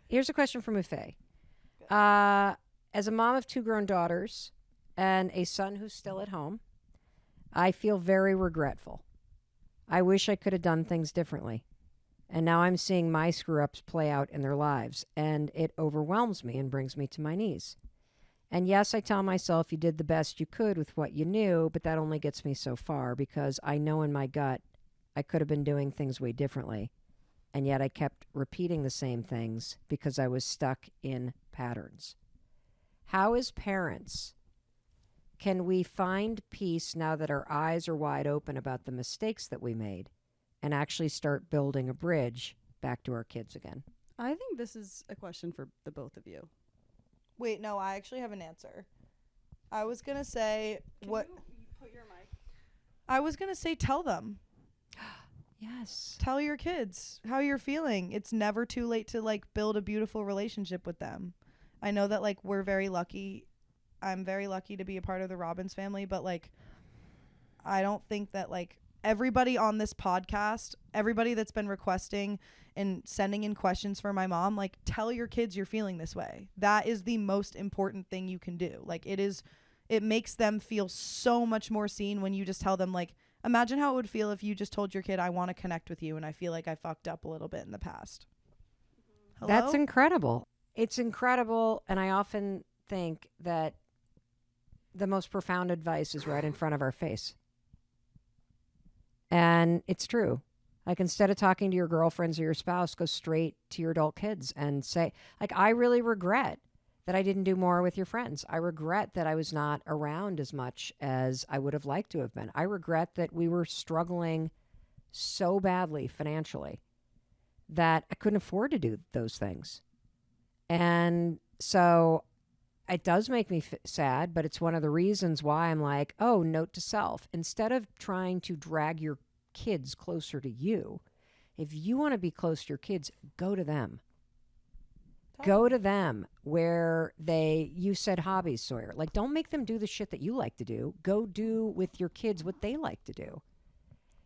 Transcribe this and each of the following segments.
Here's a question from Ufe. As a mom of 2 grown daughters and a son who's still at home, I feel very regretful. I wish I could have done things differently. And now I'm seeing my screw-ups play out in their lives, and it overwhelms me and brings me to my knees. And yes, I tell myself you did the best you could with what you knew, but that only gets me so far because I know in my gut I could have been doing things way differently. And yet I kept repeating the same things because I was stuck in patterns. How, as parents, can we find peace now that our eyes are wide open about the mistakes that we made and actually start building a bridge back to our kids again? I think this is a question for the both of you. Wait, no, I actually have an answer. I was going to say Can what you put your mic? I was going to say tell them. Yes. Tell your kids how you're feeling. It's never too late to like build a beautiful relationship with them. I know that like we're very lucky. I'm very lucky to be a part of the Robbins family, but like I don't think that like everybody on this podcast, everybody that's been requesting and sending in questions for my mom, like tell your kids you're feeling this way. That is the most important thing you can do. Like it makes them feel so much more seen when you just tell them, like, imagine how it would feel if you just told your kid, I want to connect with you and I feel like I fucked up a little bit in the past. Hello? That's incredible. It's incredible, and I often think that the most profound advice is right in front of our face. And it's true. Like, instead of talking to your girlfriends or your spouse, go straight to your adult kids and say, like, I really regret that I didn't do more with your friends. I regret that I was not around as much as I would have liked to have been. I regret that we were struggling so badly financially that I couldn't afford to do those things. And so it does make me sad, but it's one of the reasons why I'm like, oh, note to self. Instead of trying to drag your kids closer to you, if you want to be close to your kids, go to them. Go to them where you said hobbies, Sawyer. Like, don't make them do the shit that you like to do. Go do with your kids what they like to do.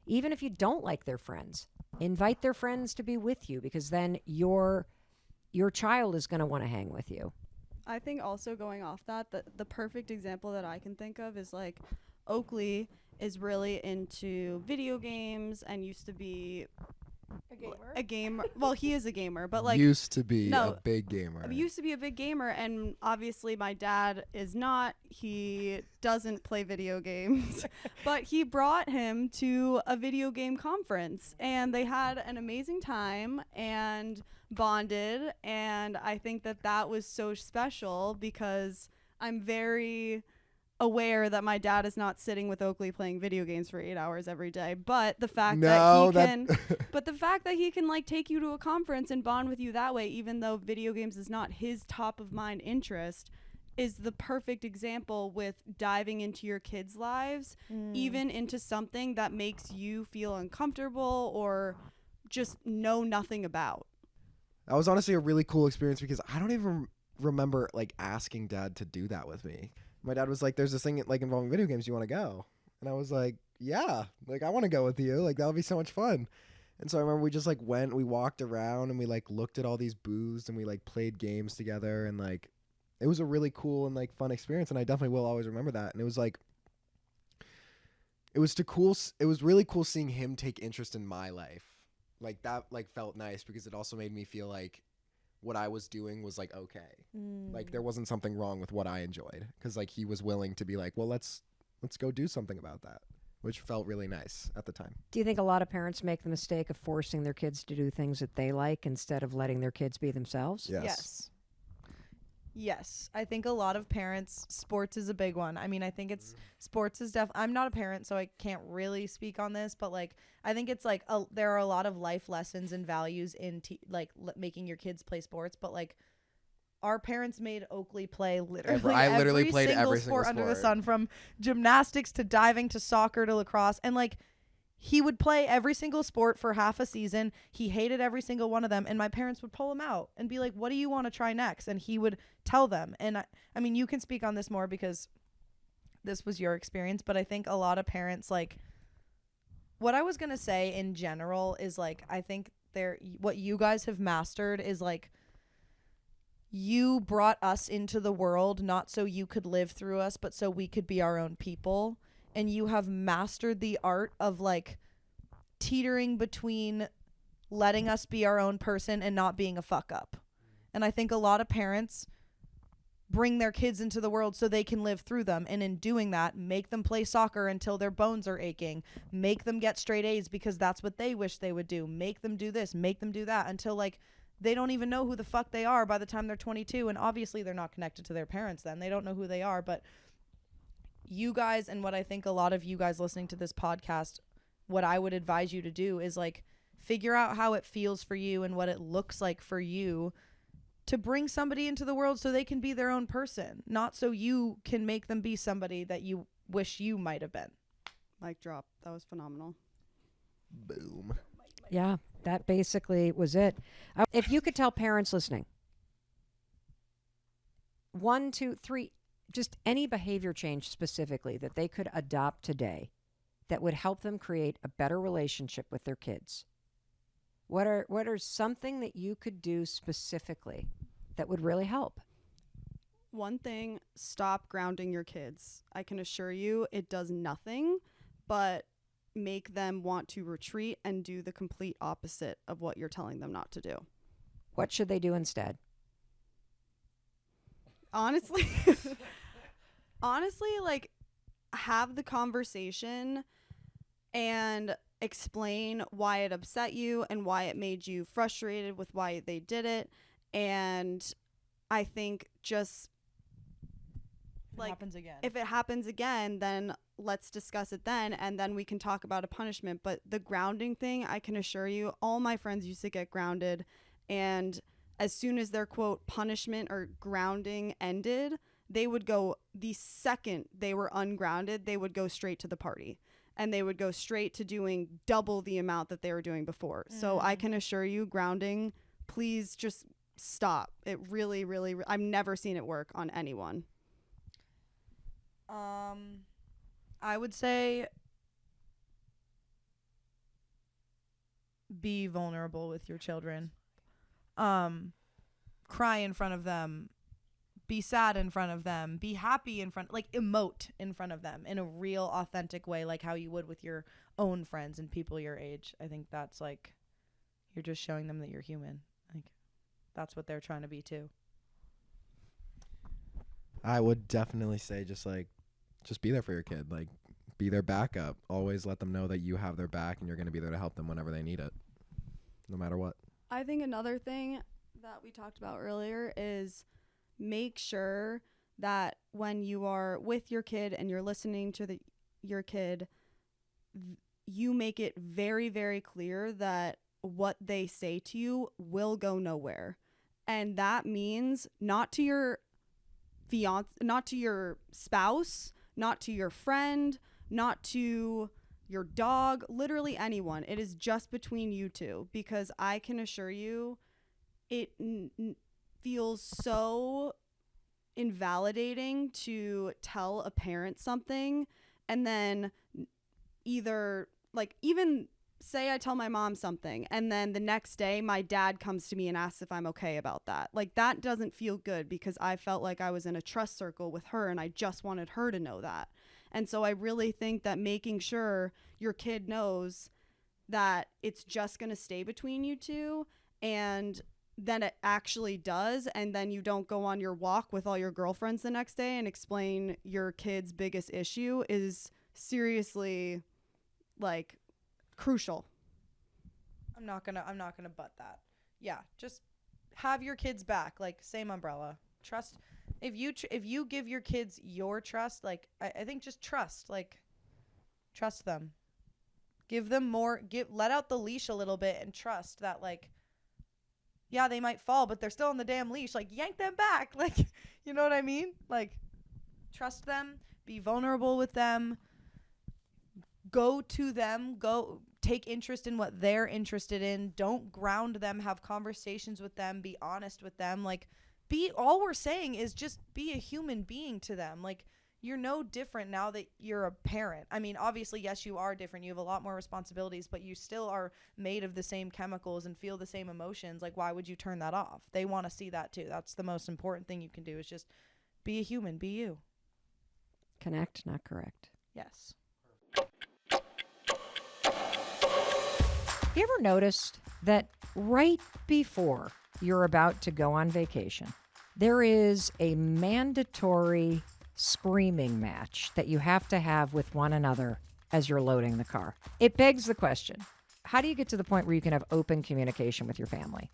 Even if you don't like their friends, invite their friends to be with you, because then your child is going to want to hang with you. I think also going off that, the perfect example that I can think of is like Oakley is really into video games and used to be a gamer. Well, he is a gamer, but like used to be a big gamer. Used to be a big gamer, and obviously my dad is not. He doesn't play video games, but he brought him to a video game conference, and they had an amazing time and bonded. And I think that was so special because I'm very aware that my dad is not sitting with Oakley playing video games for 8 hours every day, but the fact that he can like take you to a conference and bond with you that way, even though video games is not his top of mind interest, is the perfect example with diving into your kids' lives, even into something that makes you feel uncomfortable or just know nothing about. That was honestly a really cool experience because I don't even remember like asking Dad to do that with me. My dad was like, there's this thing like involving video games. You want to go? And I was like, yeah, like I want to go with you. Like that would be so much fun. And so I remember we just like we walked around and we like looked at all these booths and we like played games together. And like, it was a really cool and like fun experience. And I definitely will always remember that. And it was like, it was really cool seeing him take interest in my life. Like that like felt nice because it also made me feel like what I was doing was like okay. Like there wasn't something wrong with what I enjoyed because like he was willing to be like, well, let's go do something about that, which felt really nice at the time. Do you think a lot of parents make the mistake of forcing their kids to do things that they like instead of letting their kids be themselves? Yes. I think a lot of parents, sports is a big one. I mean, I think sports is I'm not a parent, so I can't really speak on this, but like, I think it's like, there are a lot of life lessons and values in making your kids play sports, but like, our parents made Oakley play literally played every single sport under the sun, from gymnastics to diving to soccer to lacrosse. And like, he would play every single sport for half a season. He hated every single one of them. And my parents would pull him out and be like, what do you want to try next? And he would tell them. And I mean, you can speak on this more because this was your experience. But I think a lot of parents, like, what I was going to say in general is like, I think what you guys have mastered is like you brought us into the world not so you could live through us, but so we could be our own people. And you have mastered the art of like teetering between letting us be our own person and not being a fuck up. And I think a lot of parents bring their kids into the world so they can live through them, and in doing that make them play soccer until their bones are aching, make them get straight A's because that's what they wish they would do, make them do this, make them do that, until like they don't even know who the fuck they are by the time they're 22. And obviously they're not connected to their parents then, they don't know who they are. But you guys, and what I think a lot of you guys listening to this podcast, what I would advise you to do is like figure out how it feels for you and what it looks like for you to bring somebody into the world so they can be their own person, not so you can make them be somebody that you wish you might have been. Mic drop. That was phenomenal. Boom. Yeah, that basically was it. If you could tell parents listening, 1, 2, 3, just any behavior change specifically that they could adopt today that would help them create a better relationship with their kids, what are something that you could do specifically that would really help? One thing, stop grounding your kids. I can assure you it does nothing but make them want to retreat and do the complete opposite of what you're telling them not to do. What should they do instead? Honestly, like have the conversation and explain why it upset you and why it made you frustrated with why they did it. And I think just like if it happens again, then let's discuss it then, and then we can talk about a punishment. But the grounding thing, I can assure you, all my friends used to get grounded, and as soon as their quote punishment or grounding ended, they would go, the second they were ungrounded, they would go straight to the party. And they would go straight to doing double the amount that they were doing before. So I can assure you, grounding, please just stop. It really, really, I've never seen it work on anyone. I would say be vulnerable with your children. Cry in front of them. Be sad in front of them, be happy in front, like emote in front of them in a real authentic way, like how you would with your own friends and people your age. I think that's like, you're just showing them that you're human. Like that's what they're trying to be too. I would definitely say just be there for your kid. Like be their backup. Always let them know that you have their back and you're going to be there to help them whenever they need it, no matter what. I think another thing that we talked about earlier is make sure that when you are with your kid and you're listening to your kid, you make it very, very clear that what they say to you will go nowhere. And that means not to your fiance, not to your spouse, not to your friend, not to your dog, literally anyone. It is just between you two, because I can assure you it feels so invalidating to tell a parent something and then either like, even say I tell my mom something and then the next day my dad comes to me and asks if I'm okay about that. Like that doesn't feel good, because I felt like I was in a trust circle with her and I just wanted her to know that. And so I really think that making sure your kid knows that it's just going to stay between you two, and then it actually does, and then you don't go on your walk with all your girlfriends the next day and explain your kid's biggest issue, is seriously like crucial. I'm not gonna butt that. Yeah, just have your kids back, like same umbrella. Trust. If you give your kids your trust, like I think just trust them. Give them more, let out the leash a little bit and trust that, like, yeah, they might fall, but they're still on the damn leash. Like, yank them back. Like, you know what I mean? Like, trust them, be vulnerable with them, go to them, go take interest in what they're interested in. Don't ground them, have conversations with them, be honest with them. Like, all we're saying is just be a human being to them. Like, you're no different now that you're a parent. I mean, obviously, yes, you are different. You have a lot more responsibilities, but you still are made of the same chemicals and feel the same emotions. Like, why would you turn that off? They want to see that too. That's the most important thing you can do, is just be a human, be you. Connect, not correct. Yes. You ever noticed that right before you're about to go on vacation, there is a mandatory screaming match that you have to have with one another as you're loading the car? It begs the question, how do you get to the point where you can have open communication with your family?